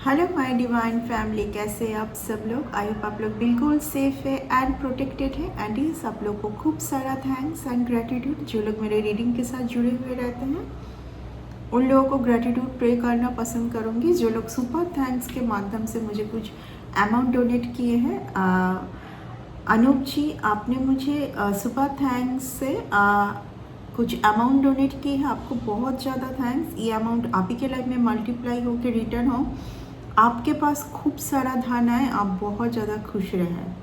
Hello my divine family, कैसे हैं आप सब लोग। आई होप आप लोग बिल्कुल सेफ है एंड प्रोटेक्टेड है। एंड ये सब लोग को खूब सारा थैंक्स एंड ग्रेटिट्यूड। जो लोग मेरे रीडिंग के साथ जुड़े हुए रहते हैं उन लोगों को ग्रेटिट्यूड प्रे करना पसंद करूँगी। जो लोग सुपर थैंक्स के माध्यम से मुझे कुछ अमाउंट डोनेट किए हैं, अनूप जी आपने मुझे सुपर थैंक्स से कुछ अमाउंट डोनेट की है, आपको बहुत ज़्यादा थैंक्स। ये अमाउंट आप ही के लाइफ में मल्टीप्लाई होकर रिटर्न हो, आपके पास खूब सारा धन आए, आप बहुत ज़्यादा खुश रहें।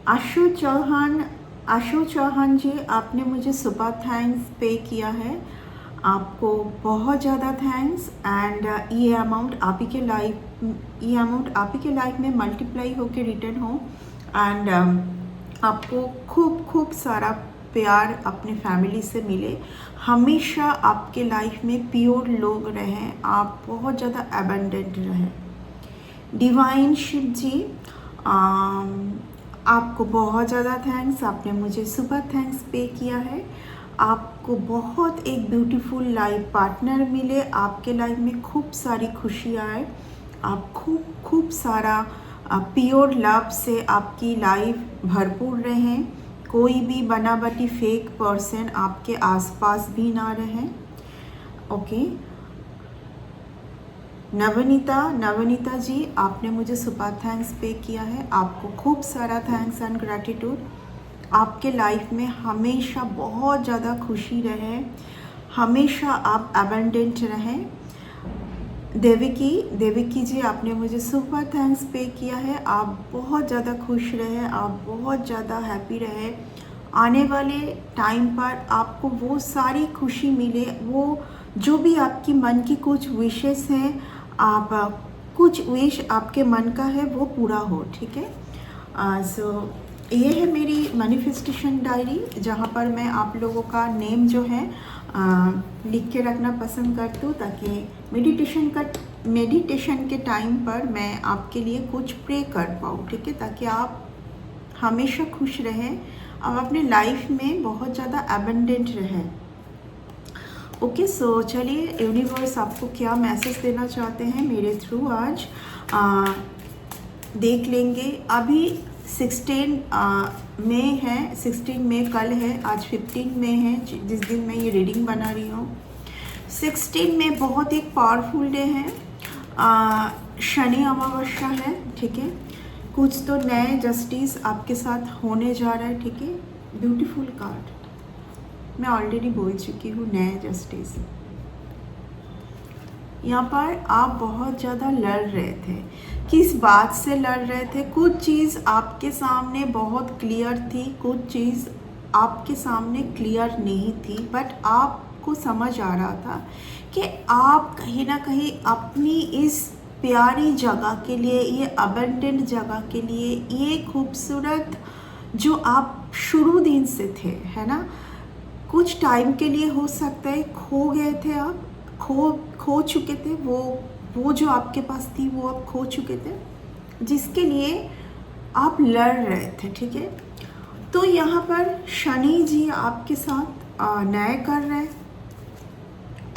आशु चौहान जी आपने मुझे सुपर थैंक्स पे किया है, आपको बहुत ज़्यादा थैंक्स। एंड ये अमाउंट आप ही के लाइफ में मल्टीप्लाई होकर रिटर्न हो एंड आपको खूब खूब सारा प्यार अपने फैमिली से मिले, हमेशा आपके लाइफ में प्योर लोग रहें, आप बहुत ज़्यादा एबंडेंट रहें। डिवाइन शिव जी आपको बहुत ज़्यादा थैंक्स, आपने मुझे सुपर थैंक्स पे किया है। आपको बहुत एक ब्यूटीफुल लाइफ पार्टनर मिले, आपके लाइफ में खूब सारी खुशी आए, आप खूब सारा प्योर लव से आपकी लाइफ भरपूर रहें, कोई भी बनावटी फेक पर्सन आपके आसपास भी ना रहें। ओके। नवनीता जी आपने मुझे सुपर थैंक्स पे किया है, आपको खूब सारा थैंक्स एंड ग्रैटिट्यूड। आपके लाइफ में हमेशा बहुत ज़्यादा खुशी रहे, हमेशा आप अबंडेंट रहें। देविकी जी आपने मुझे सुपर थैंक्स पे किया है, आप बहुत ज़्यादा खुश रहे, आप बहुत ज़्यादा हैप्पी रहे। आने वाले टाइम पर आपको वो सारी खुशी मिले, वो जो भी आपकी मन की कुछ विशेस हैं, आप कुछ विश आपके मन का है वो पूरा हो, ठीक है। सो ये है मेरी मैनिफेस्टेशन डायरी, जहाँ पर मैं आप लोगों का नेम जो है लिख के रखना पसंद करती हूँ, ताकि मेडिटेशन के टाइम पर मैं आपके लिए कुछ प्रे कर पाऊँ, ठीक है, ताकि आप हमेशा खुश रहें और अपने लाइफ में बहुत ज़्यादा एबंडेंट रहें। ओके, सो चलिए यूनिवर्स आपको क्या मैसेज देना चाहते हैं मेरे थ्रू आज देख लेंगे। अभी 16 मई है, 16 मई कल है, आज 15 मई है जिस दिन मैं ये रीडिंग बना रही हूँ। 16 में बहुत एक पावरफुल डे है, शनि अमावस्या है, ठीक है। कुछ तो नए जस्टिस आपके साथ होने जा रहा है, ठीक है। ब्यूटीफुल कार्ड मैं ऑलरेडी बोल चुकी हूँ, नए जस्टिस। यहाँ पर आप बहुत ज़्यादा लड़ रहे थे, किस बात से लड़ रहे थे? कुछ चीज़ आपके सामने बहुत क्लियर थी, कुछ चीज़ आपके सामने क्लियर नहीं थी, बट आपको समझ आ रहा था कि आप कहीं ना कहीं अपनी इस प्यारी जगह के लिए, ये अबंडेंट जगह के लिए, ये खूबसूरत जो आप शुरू दिन से थे, है ना, कुछ टाइम के लिए हो सकता है खो गए थे, आप खो चुके थे, वो जो आपके पास थी वो आप खो चुके थे, जिसके लिए आप लड़ रहे थे, ठीक है। तो यहाँ पर शनि जी आपके साथ न्याय कर रहे हैं।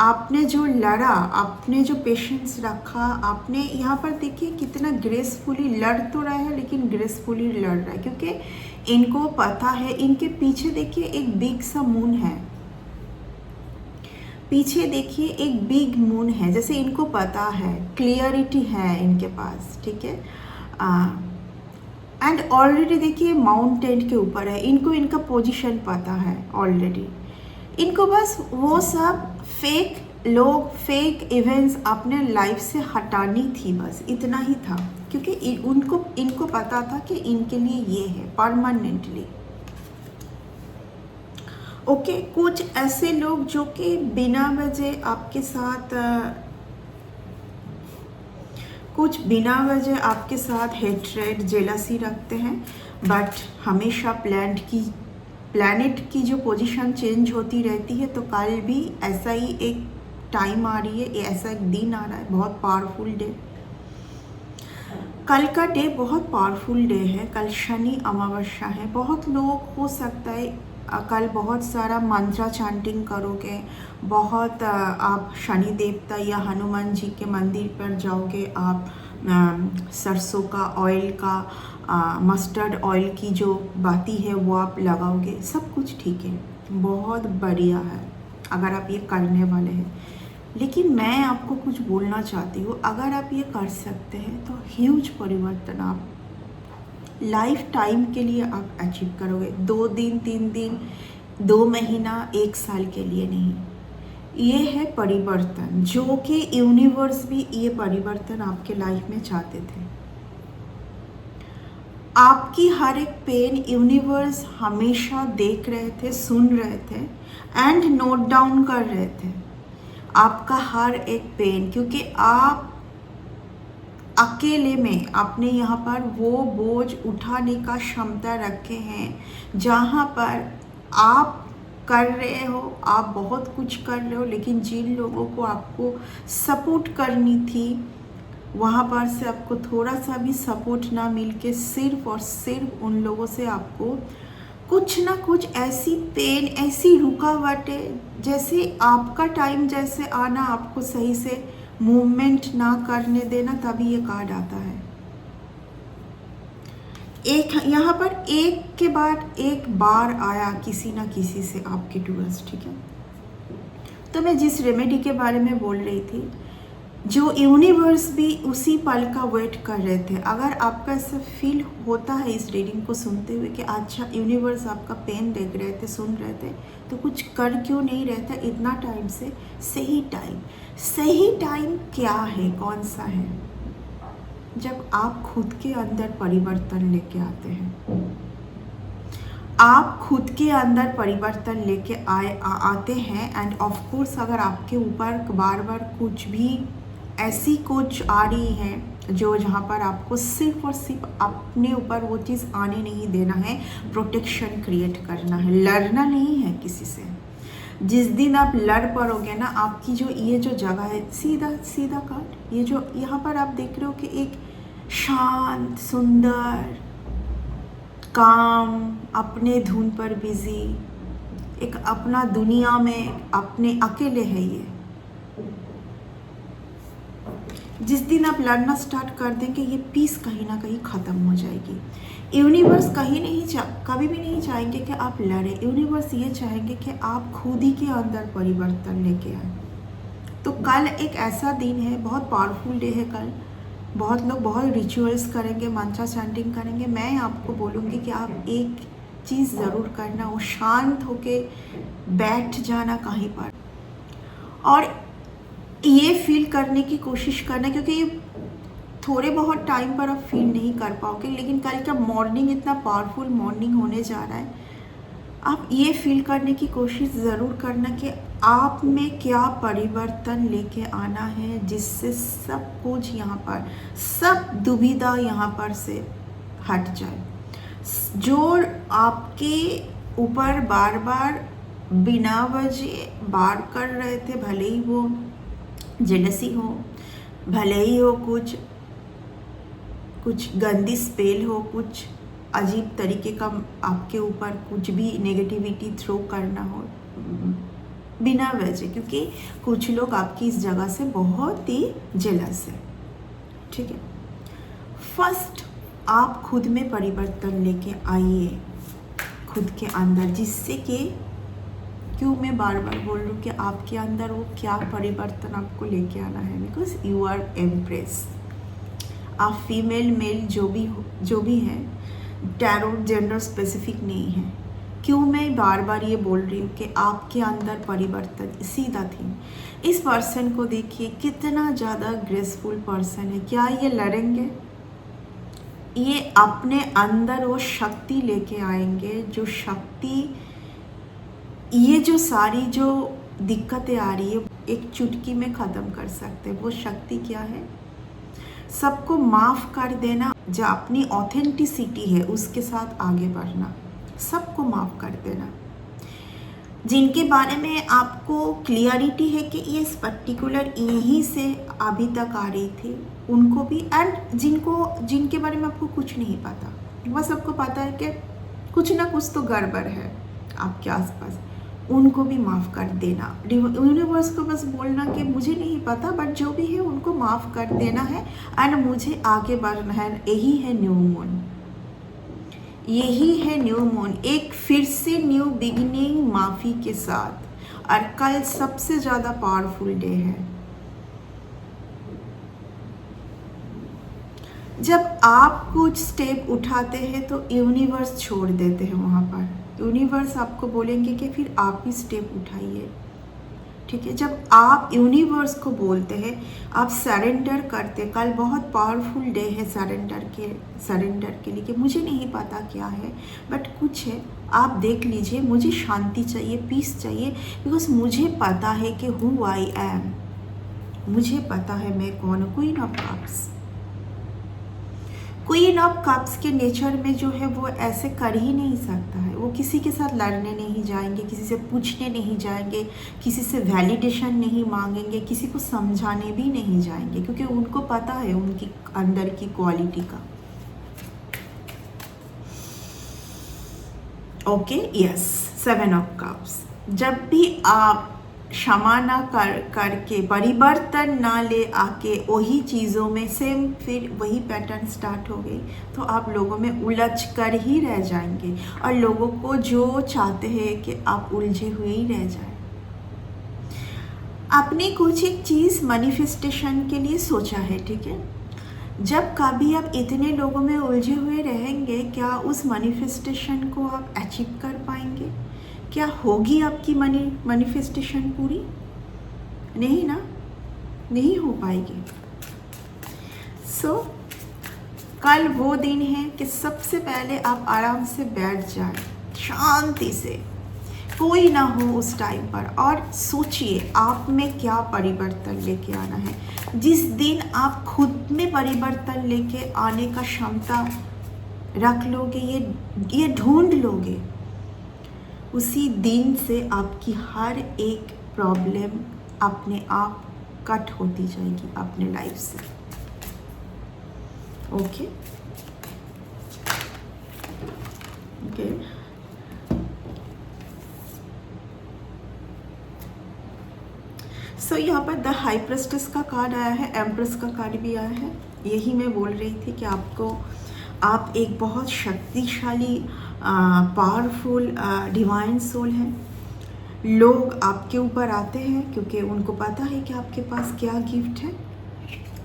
आपने जो लड़ा, आपने जो पेशेंस रखा, आपने यहाँ पर देखिए कितना ग्रेसफुली लड़ तो रहा है, लेकिन ग्रेसफुली लड़ रहा है, क्योंकि इनको पता है, इनके पीछे देखिए एक बिग सा मून है, पीछे देखिए एक बिग मून है, जैसे इनको पता है, क्लियरिटी है इनके पास, ठीक है। एंड ऑलरेडी देखिए माउंटेन के ऊपर है, इनको इनका पोजीशन पता है ऑलरेडी। इनको बस वो सब फेक लोग, फेक इवेंट्स अपने लाइफ से हटानी थी, बस इतना ही था, क्योंकि इनको पता था कि इनके लिए ये है परमानेंटली। ओके, कुछ ऐसे लोग जो कि बिना वजह आपके साथ हेट्रेड, जेलसी रखते हैं, बट हमेशा प्लैनेट की जो पोजीशन चेंज होती रहती है, तो कल भी ऐसा ही एक टाइम आ रही है, ऐसा एक दिन आ रहा है, बहुत पावरफुल डे। कल का डे बहुत पावरफुल डे है, कल शनि अमावस्या है। बहुत लोग हो सकता है कल बहुत सारा मंत्रा चैंटिंग करोगे, बहुत आप शनि देवता या हनुमान जी के मंदिर पर जाओगे, आप सरसों का ऑयल का मस्टर्ड ऑयल की जो बाती है वो आप लगाओगे, सब कुछ ठीक है, बहुत बढ़िया है अगर आप ये करने वाले हैं। लेकिन मैं आपको कुछ बोलना चाहती हूँ, अगर आप ये कर सकते हैं तो ह्यूज परिवर्तन आप लाइफ टाइम के लिए आप अचीव करोगे। 2 दिन 3 दिन 2 महीना 1 साल के लिए नहीं, ये है परिवर्तन जो कि यूनिवर्स भी ये परिवर्तन आपके लाइफ में चाहते थे। आपकी हर एक पेन यूनिवर्स हमेशा देख रहे थे, सुन रहे थे एंड नोट डाउन कर रहे थे आपका हर एक पेन, क्योंकि आप अकेले में आपने यहाँ पर वो बोझ उठाने का क्षमता रखे हैं जहाँ पर आप कर रहे हो, आप बहुत कुछ कर रहे हो, लेकिन जिन लोगों को आपको सपोर्ट करनी थी वहाँ पर से आपको थोड़ा सा भी सपोर्ट ना मिल के सिर्फ और सिर्फ उन लोगों से आपको कुछ ना कुछ ऐसी पेन, ऐसी रुकावटें, जैसे आपका टाइम जैसे आना, आपको सही से मूवमेंट ना करने देना, तभी ये कार्ड आता है। एक यहाँ पर एक के बाद एक बार आया किसी ना किसी से आपके टूवर्ड्स, ठीक है। तो मैं जिस रेमेडी के बारे में बोल रही थी, जो यूनिवर्स भी उसी पल का वेट कर रहे थे। अगर आपका ऐसा फील होता है इस रीडिंग को सुनते हुए कि अच्छा यूनिवर्स आपका पेन देख रहे थे, सुन रहे थे, तो कुछ कर क्यों नहीं रहता इतना टाइम से। सही टाइम क्या है, कौन सा है? जब आप खुद के अंदर परिवर्तन लेके आते हैं। आप खुद के अंदर परिवर्तन लेके आते हैं एंड ऑफ कोर्स अगर आपके ऊपर बार बार कुछ भी ऐसी कुछ आ रही है जो जहाँ पर आपको सिर्फ और सिर्फ अपने ऊपर वो चीज़ आने नहीं देना है, प्रोटेक्शन क्रिएट करना है, लड़ना नहीं है किसी से। जिस दिन आप लड़ पड़ोगे ना, आपकी जो ये जो जगह है, सीधा काट, ये जो यहाँ पर आप देख रहे हो कि एक शांत सुंदर काम, अपने धुन पर बिजी, एक अपना दुनिया में अपने अकेले है ये। जिस दिन आप लड़ना स्टार्ट कर देंगे, ये पीस कहीं ना कहीं ख़त्म हो जाएगी। यूनिवर्स कभी भी नहीं चाहेंगे कि आप लड़े। यूनिवर्स ये चाहेंगे कि आप खुद ही के अंदर परिवर्तन लेके आए। तो कल एक ऐसा दिन है, बहुत पावरफुल डे है कल। बहुत लोग बहुत रिचुअल्स करेंगे, मंत्रा चैंटिंग करेंगे। मैं आपको बोलूँगी कि आप एक चीज़ ज़रूर करना, वो शांत होके बैठ जाना कहीं पर और ये फील करने की कोशिश करना, क्योंकि ये थोड़े बहुत टाइम पर आप फील नहीं कर पाओगे, लेकिन कल का मॉर्निंग इतना पावरफुल मॉर्निंग होने जा रहा है। आप ये फील करने की कोशिश ज़रूर करना कि आप में क्या परिवर्तन लेके आना है, जिससे सब कुछ यहाँ पर, सब दुविधा यहाँ पर से हट जाए। जो आपके ऊपर बार बार बिना वजह बार कर रहे थे, भले ही वो जेलसी हो, भले ही हो कुछ गंदी स्पेल हो, कुछ अजीब तरीके का आपके ऊपर कुछ भी नेगेटिविटी थ्रो करना हो बिना वजह, क्योंकि कुछ लोग आपकी इस जगह से बहुत ही जेलस है, ठीक है। फर्स्ट आप खुद में परिवर्तन लेके आइए, खुद के अंदर, जिससे कि क्यों मैं बार बार बोल रही हूँ कि आपके अंदर वो क्या परिवर्तन आपको लेके आना है, बिकॉज यू आर एम्प्रेस। आप फीमेल मेल जो भी है, टैरो जेंडर स्पेसिफिक नहीं है। क्यों मैं बार बार ये बोल रही हूँ कि आपके अंदर परिवर्तन, सीधा थी। इस पर्सन को देखिए कितना ज़्यादा ग्रेसफुल पर्सन है। क्या ये लड़ेंगे? ये अपने अंदर वो शक्ति लेके आएंगे, जो शक्ति, ये जो सारी जो दिक्कतें आ रही है एक चुटकी में ख़त्म कर सकते हैं। वो शक्ति क्या है? सबको माफ़ कर देना, जो अपनी ऑथेंटिसिटी है उसके साथ आगे बढ़ना, सबको माफ़ कर देना। जिनके बारे में आपको क्लियरिटी है कि ये इस पर्टिकुलर यहीं से अभी तक आ रही थी, उनको भी, एंड जिनके बारे में आपको कुछ नहीं पता, बस आपको पता है कि कुछ ना कुछ तो गड़बड़ है, आपके आसपास, उनको भी माफ़ कर देना। यूनिवर्स को बस बोलना कि मुझे नहीं पता, बट जो भी है उनको माफ़ कर देना है एंड मुझे आगे बढ़ना है। यही है न्यू मून, यही है न्यू मून, एक फिर से न्यू बिगिनिंग माफ़ी के साथ। और कल सबसे ज़्यादा पावरफुल डे है। जब आप कुछ स्टेप उठाते हैं तो यूनिवर्स छोड़ देते हैं वहाँ पर। यूनिवर्स आपको बोलेंगे कि फिर आप ही स्टेप उठाइए, ठीक है। जब आप यूनिवर्स को बोलते हैं, आप सरेंडर करते। कल बहुत पावरफुल डे है सरेंडर के लिए कि मुझे नहीं पता क्या है, बट कुछ है, आप देख लीजिए। मुझे शांति चाहिए, पीस चाहिए, बिकॉज मुझे पता है कि हु आई एम, मुझे पता है मैं कौन हूँ। Queen of cups, queen of cups के नेचर में जो है वो ऐसे कर ही नहीं सकता है। वो किसी के साथ लड़ने नहीं जाएंगे, किसी से पूछने नहीं जाएंगे, किसी से वैलिडेशन नहीं मांगेंगे, किसी को समझाने भी नहीं जाएंगे, क्योंकि उनको पता है उनकी अंदर की क्वालिटी का। Okay, yes, 7 of cups. जब भी आप क्षमा ना करके परिवर्तन ना ले आके वही चीज़ों में सेम फिर वही पैटर्न स्टार्ट हो गई, तो आप लोगों में उलझ कर ही रह जाएंगे और लोगों को जो चाहते हैं कि आप उलझे हुए ही रह जाए। आपने कुछ एक चीज़ मैनिफेस्टेशन के लिए सोचा है, ठीक है। जब कभी आप इतने लोगों में उलझे हुए रहेंगे, क्या उस मैनिफेस्टेशन को आप अचीव कर पाएंगे? क्या होगी आपकी मैनिफेस्टेशन पूरी? नहीं ना, नहीं हो पाएगी। सो कल वो दिन है कि सबसे पहले आप आराम से बैठ जाएं, शांति से, कोई ना हो उस टाइम पर, और सोचिए आप में क्या परिवर्तन लेके आना है। जिस दिन आप खुद में परिवर्तन लेके आने का क्षमता रख लोगे, ये ढूंढ लोगे, उसी दिन से आपकी हर एक प्रॉब्लम अपने आप कट होती जाएगी अपने लाइफ से। Okay, okay. सो यहाँ पर द हाई प्रेस्टेस का कार्ड आया है, एम्प्रेस का कार्ड भी आया है। यही मैं बोल रही थी कि आप एक बहुत शक्तिशाली पावरफुल डिवाइन सोल है। लोग आपके ऊपर आते हैं क्योंकि उनको पता है कि आपके पास क्या गिफ्ट है।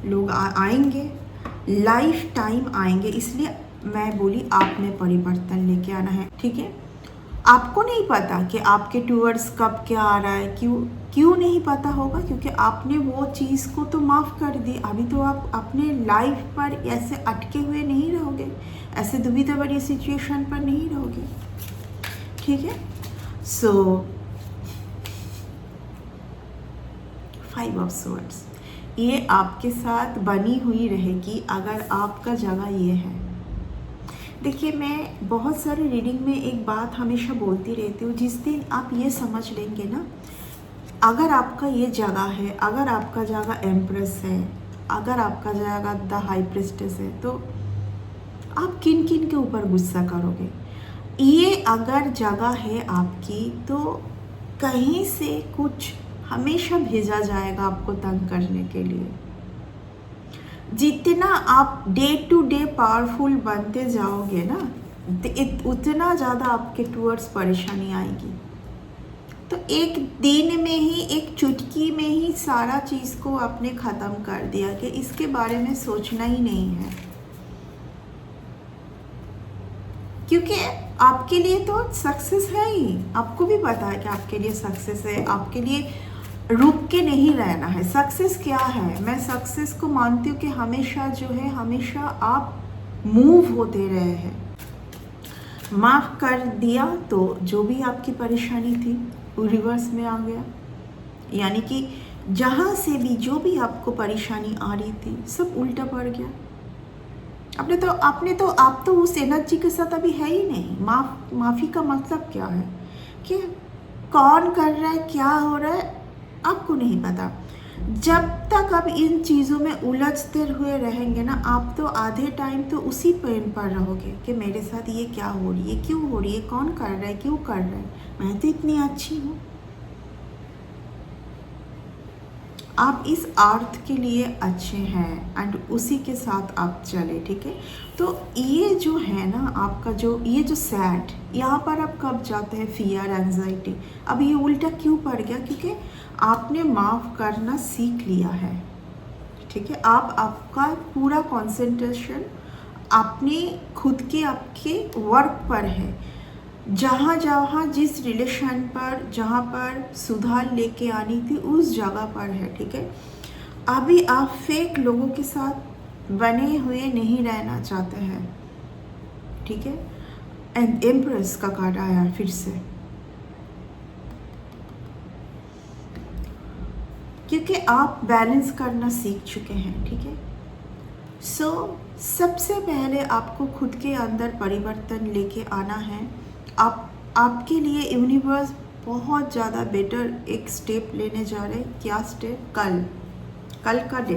लोग आएंगे, लाइफ टाइम आएंगे, इसलिए मैं बोली आप में परिवर्तन लेके आना है, ठीक है। आपको नहीं पता कि आपके टूवर्ड्स कब क्या आ रहा है, क्यों नहीं पता होगा, क्योंकि आपने वो चीज़ को तो माफ़ कर दी। अभी तो आप अपने लाइफ पर ऐसे अटके हुए नहीं रहोगे, ऐसे दुविधा बड़ी सिचुएशन पर नहीं रहोगे, ठीक है। सो 5 ऑफ स्वॉर्ड्स, ये आपके साथ बनी हुई रहेगी अगर आपका जगह ये है। देखिए, मैं बहुत सारे रीडिंग में एक बात हमेशा बोलती रहती हूँ, जिस दिन आप ये समझ लेंगे ना, अगर आपका ये जगह है, अगर आपका जगह एम्प्रेस है, अगर आपका जगह द हाई प्रिस्टेस है, तो आप किन किन के ऊपर गुस्सा करोगे। ये अगर जगह है आपकी, तो कहीं से कुछ हमेशा भेजा जाएगा आपको तंग करने के लिए। जितना आप डे टू डे पावरफुल बनते जाओगे ना, उतना ज़्यादा आपके टूवर्ड्स परेशानी आएगी। तो एक दिन में ही, एक चुटकी में ही सारा चीज़ को आपने ख़त्म कर दिया कि इसके बारे में सोचना ही नहीं है, क्योंकि आपके लिए तो सक्सेस है ही। आपको भी पता है कि आपके लिए सक्सेस है, आपके लिए रुक के नहीं रहना है। सक्सेस क्या है? मैं सक्सेस को मानती हूँ कि हमेशा जो है, हमेशा आप मूव होते रहे हैं। माफ़ कर दिया तो जो भी आपकी परेशानी थी वो रिवर्स में आ गया, यानी कि जहाँ से भी जो भी आपको परेशानी आ रही थी सब उल्टा पड़ गया। आप तो उस एनर्जी के साथ अभी है ही नहीं। माफ़ी का मतलब क्या है कि कौन कर रहा है, क्या हो रहा है, आपको नहीं पता। जब तक आप इन चीज़ों में उलझते हुए रहेंगे ना, आप तो आधे टाइम तो उसी पेन पर रहोगे कि मेरे साथ ये क्या हो रही है, क्यों हो रही है, कौन कर रहा है, क्यों कर रहा है, मैं तो इतनी अच्छी हूँ। आप इस अर्थ के लिए अच्छे हैं एंड उसी के साथ आप चले, ठीक है। तो ये जो है ना आपका ये जो सैड, यहाँ पर आप कब जाते हैं फियर, एंजाइटी। अब ये उल्टा क्यों पड़ गया, क्योंकि आपने माफ़ करना सीख लिया है, ठीक है। आपका पूरा कंसंट्रेशन अपने खुद के आपके वर्क पर है, जहाँ जहाँ जिस रिलेशन पर जहाँ पर सुधार लेके आनी थी उस जगह पर है, ठीक है। अभी आप फेक लोगों के साथ बने हुए नहीं रहना चाहते हैं, ठीक है। एंड एम्प्रेस का कार्ड आया फिर से, क्योंकि आप बैलेंस करना सीख चुके हैं, ठीक है। सबसे पहले आपको खुद के अंदर परिवर्तन लेके आना है। आपके लिए यूनिवर्स बहुत ज़्यादा बेटर एक स्टेप लेने जा रहे हैं। क्या स्टेप? कल का डे।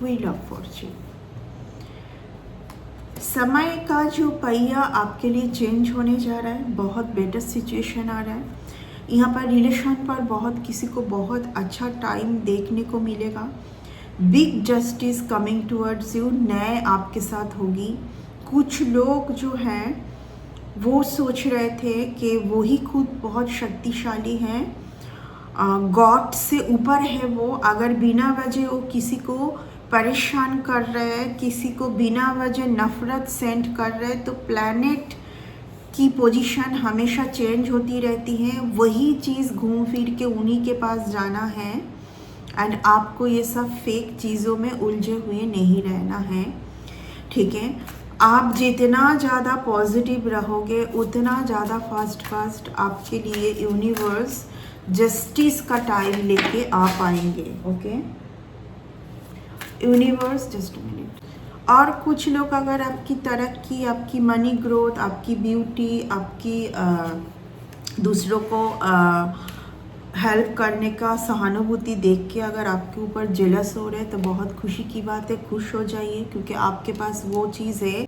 Wheel of Fortune. समय का जो पहिया आपके लिए चेंज होने जा रहा है, बहुत बेटर सिचुएशन आ रहा है। यहाँ पर रिलेशन पर किसी को बहुत अच्छा टाइम देखने को मिलेगा। Big justice coming towards you, नए आपके साथ होगी। कुछ लोग जो हैं वो सोच रहे थे कि वो ही खुद बहुत शक्तिशाली हैं, गॉड से ऊपर है वो। अगर बिना वजह वो किसी को परेशान कर रहे हैं, किसी को बिना वजह नफरत सेंड कर रहे हैं, तो प्लैनेट की पोजीशन हमेशा चेंज होती रहती है। वही चीज़ घूम फिर के उन्हीं के पास जाना है एंड आपको ये सब फेक चीज़ों में उलझे हुए नहीं रहना है, ठीक है। आप जितना ज़्यादा पॉजिटिव रहोगे उतना ज़्यादा फास्ट आपके लिए यूनिवर्स जस्टिस का टाइम लेके आ पाएंगे, ओके। Universe, just minute. और कुछ लोग अगर आपकी तरक्की, आपकी मनी ग्रोथ, आपकी ब्यूटी, आपकी दूसरों को हेल्प करने का सहानुभूति देख के अगर आपके ऊपर जेलस हो रहे हैं तो बहुत खुशी की बात है, खुश हो जाइए, क्योंकि आपके पास वो चीज़ है।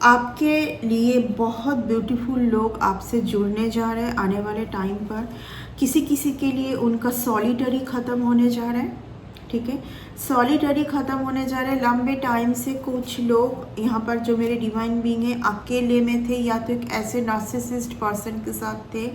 आपके लिए बहुत ब्यूटीफुल लोग आपसे जुड़ने जा रहे हैं आने वाले टाइम पर। किसी किसी के लिए उनका सॉलिटरी ख़त्म होने जा रहा है, ठीक है। सॉलिटरी ख़त्म होने जा रहे हैं। लंबे टाइम से कुछ लोग यहाँ पर जो मेरे डिवाइन बीइंग है अकेले में थे, या तो एक ऐसे नार्सिसिस्ट पर्सन के साथ थे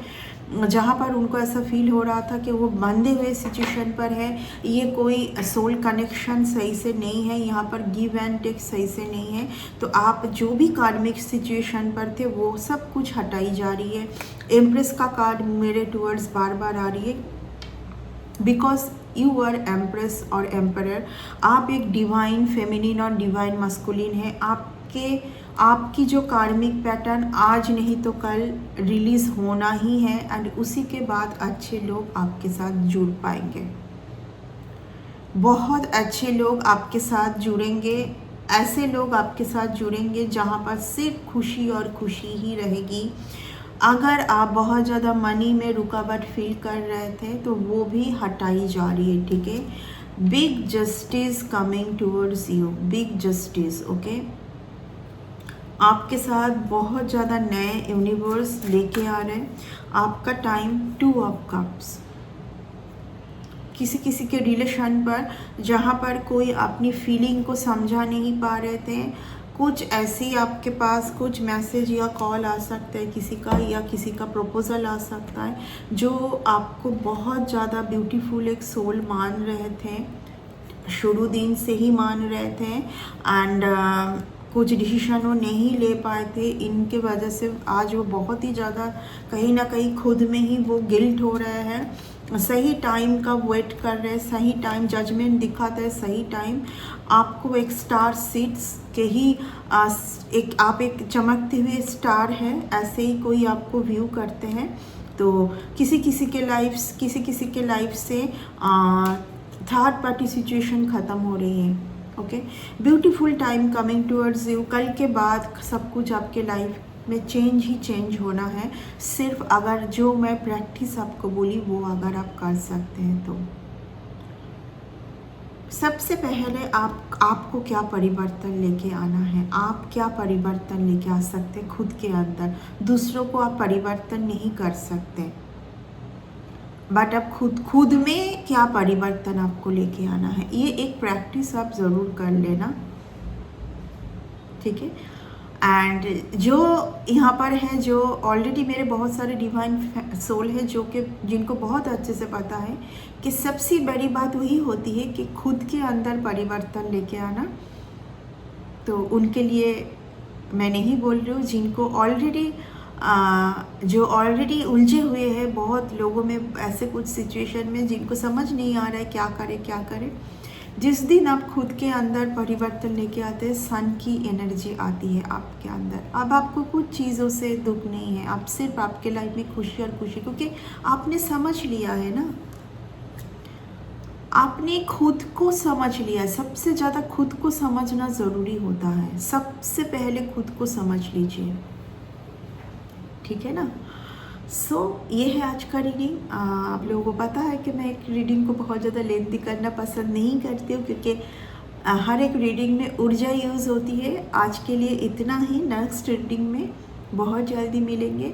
जहाँ पर उनको ऐसा फील हो रहा था कि वो बंधे हुए सिचुएशन पर है। ये कोई सोल कनेक्शन सही से नहीं है, यहाँ पर गिव एंड टेक सही से नहीं है। तो आप जो भी कार्मिक सिचुएशन पर थे वो सब कुछ हटाई जा रही है। एम्प्रेस का कार्ड मेरे टूवर्ड्स बार बार आ रही है, बिकॉज यू आर एम्प्रेस और एम्परर। आप एक डिवाइन फेमिनिन और डिवाइन मस्कुलिन है। आपकी जो कार्मिक पैटर्न आज नहीं तो कल रिलीज़ होना ही है एंड उसी के बाद अच्छे लोग आपके साथ जुड़ पाएंगे। बहुत अच्छे लोग आपके साथ जुड़ेंगे। ऐसे लोग आपके साथ जुड़ेंगे जहाँ पर सिर्फ खुशी और खुशी ही रहेगी। अगर आप बहुत ज़्यादा मनी में रुकावट फील कर रहे थे तो वो भी हटाई जा रही है, ठीक है। Big justice coming towards you, big justice, okay. आपके साथ बहुत ज़्यादा नए यूनिवर्स लेके आ रहे हैं। आपका टाइम 2 ऑफ कप्स। किसी किसी के रिलेशन पर जहाँ पर कोई अपनी फीलिंग को समझा नहीं पा रहे थे, कुछ ऐसी आपके पास कुछ मैसेज या कॉल आ सकता है किसी का, या किसी का प्रपोजल आ सकता है जो आपको बहुत ज़्यादा ब्यूटीफुल एक सोल मान रहे थे, शुरू दिन से ही मान रहे थे एंड कुछ डिसीजन वो नहीं ले पाए थे। इनके वजह से आज वो बहुत ही ज़्यादा कहीं ना कहीं खुद में ही वो गिल्ट हो रहा है। सही टाइम का वेट कर रहे हैं, सही टाइम जजमेंट दिखाता है, सही टाइम आपको एक स्टार सीड्स के ही आप एक चमकते हुए स्टार है, ऐसे ही कोई आपको व्यू करते हैं। तो किसी किसी के लाइफ से थर्ड पार्टी सिचुएशन ख़त्म हो रही है, okay. Beautiful time coming towards you. कल के बाद सब कुछ आपके लाइफ में चेंज ही चेंज होना है, सिर्फ अगर जो मैं प्रैक्टिस आपको बोली वो अगर आप कर सकते हैं तो। सबसे पहले आपको क्या परिवर्तन लेके आना है, आप क्या परिवर्तन लेके आ सकते हैं खुद के अंदर। दूसरों को आप परिवर्तन नहीं कर सकते, बट अब खुद में क्या परिवर्तन आपको लेके आना है, ये एक प्रैक्टिस आप ज़रूर कर लेना, ठीक है। एंड जो यहाँ पर है, जो ऑलरेडी मेरे बहुत सारे डिवाइन सोल है जो कि जिनको बहुत अच्छे से पता है कि सबसे बड़ी बात वही होती है कि खुद के अंदर परिवर्तन लेके आना। तो उनके लिए मैं नहीं बोल रही हूँ, जिनको ऑलरेडी जो ऑलरेडी उलझे हुए हैं बहुत लोगों में ऐसे कुछ सिचुएशन में जिनको समझ नहीं आ रहा है क्या करें क्या करें। जिस दिन आप खुद के अंदर परिवर्तन लेके आते हैं, सन की एनर्जी आती है आपके अंदर। अब आपको कुछ चीज़ों से दुख नहीं है, आप सिर्फ आपके लाइफ में खुशी और खुशी, क्योंकि आपने समझ लिया है ना, आपने खुद को समझ लिया। सबसे ज़्यादा खुद को समझना ज़रूरी होता है, सबसे पहले खुद को समझ लीजिए, ठीक है ना। सो ये है आज का रीडिंग। आप लोगों को पता है कि मैं एक रीडिंग को बहुत ज़्यादा लेंथी करना पसंद नहीं करती हूँ, क्योंकि हर एक रीडिंग में ऊर्जा यूज़ होती है। आज के लिए इतना ही, नेक्स्ट रीडिंग में बहुत जल्दी मिलेंगे।